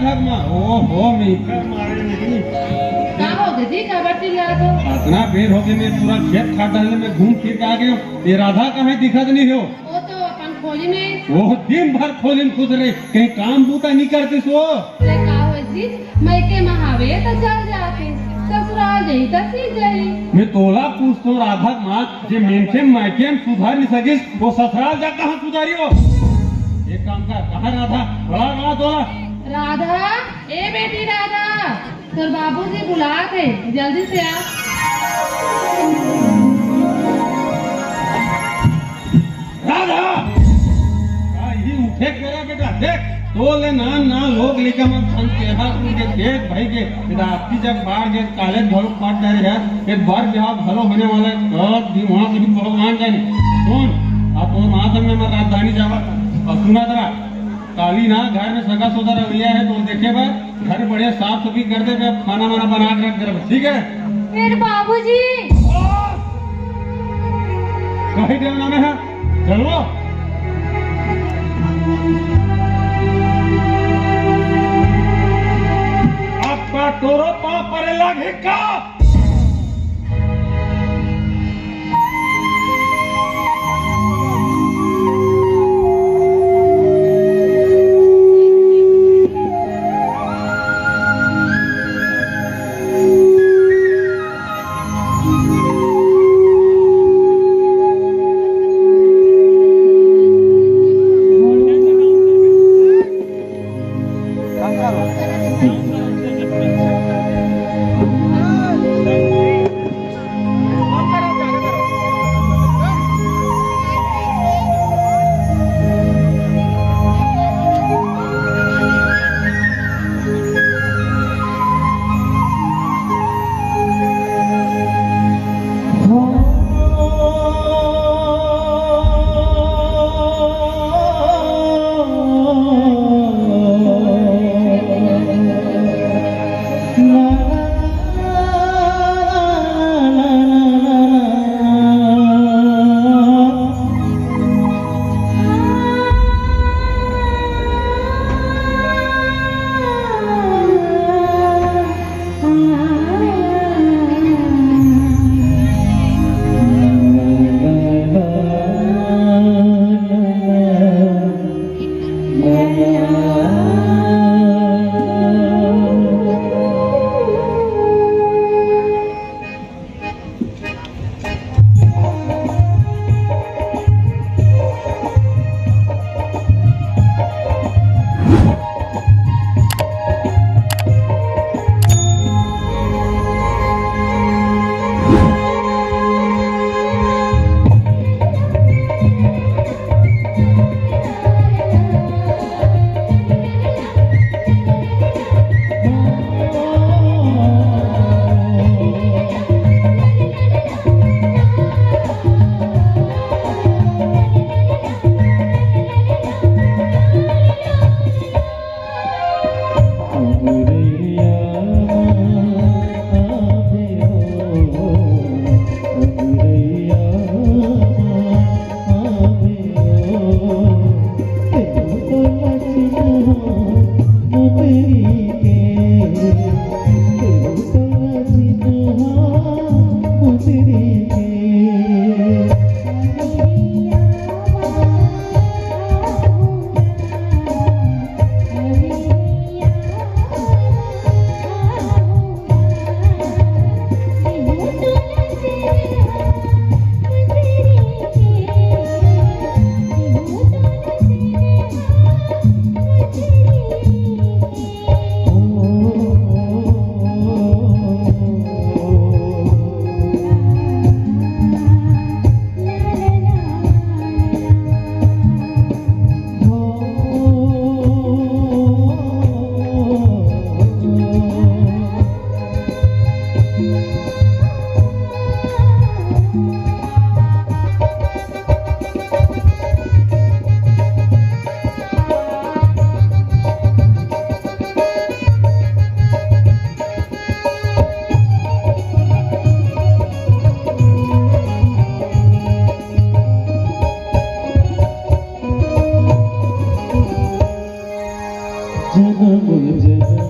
राधा माँ ओहो मीठा मारे नहीं क्या हो गई थी क्या बच्ची लिया तो इतना बेर हो गई मैं पूरा खेत खाट डालने में घूम फिर के आ गया ये राधा कहाँ दिखत नहीं हो वो तो अपन खोली में वो दिन भर खोली में खुद रहे कहीं काम बूता नहीं करती सो ले का होई थी मैं के महावे तो चल जाते ससुराल जाई तो सीख जाई मैं तोला पूछतो राधा माँ जे मेंखे मायके में सुधार नहीं सकिस वो ससुराल जा कहाँ सुधारी हो एक काम कर कहाँ राधा बड़ा बड़ा तोला राधा ए बेटी राधा तोर बाबूजी बुलात है जल्दी से आ राधा ये उठे करा बेटा देख तो ले ना लोग लेके मत संग के हाथ उनके देख भाई के बेटा आपकी जब बाहर के कॉलेज भरो पाट जा रहे हैं एक बार ब्याह भलो होने वाला है बहुत दिन वहां कभी भगवान जाने सुन आप तो मां में मैं राजधानी जावा और सुना जरा काली ना घर में सगा सोदा रवैया है तो देखे बा घर बढ़िया साफ सफाई कर दे खाना वाना बना के रख दे ठीक है मेरे बाबूजी कहीं देव नाम है चलो आपका टोरो पाँव परे लागे का ah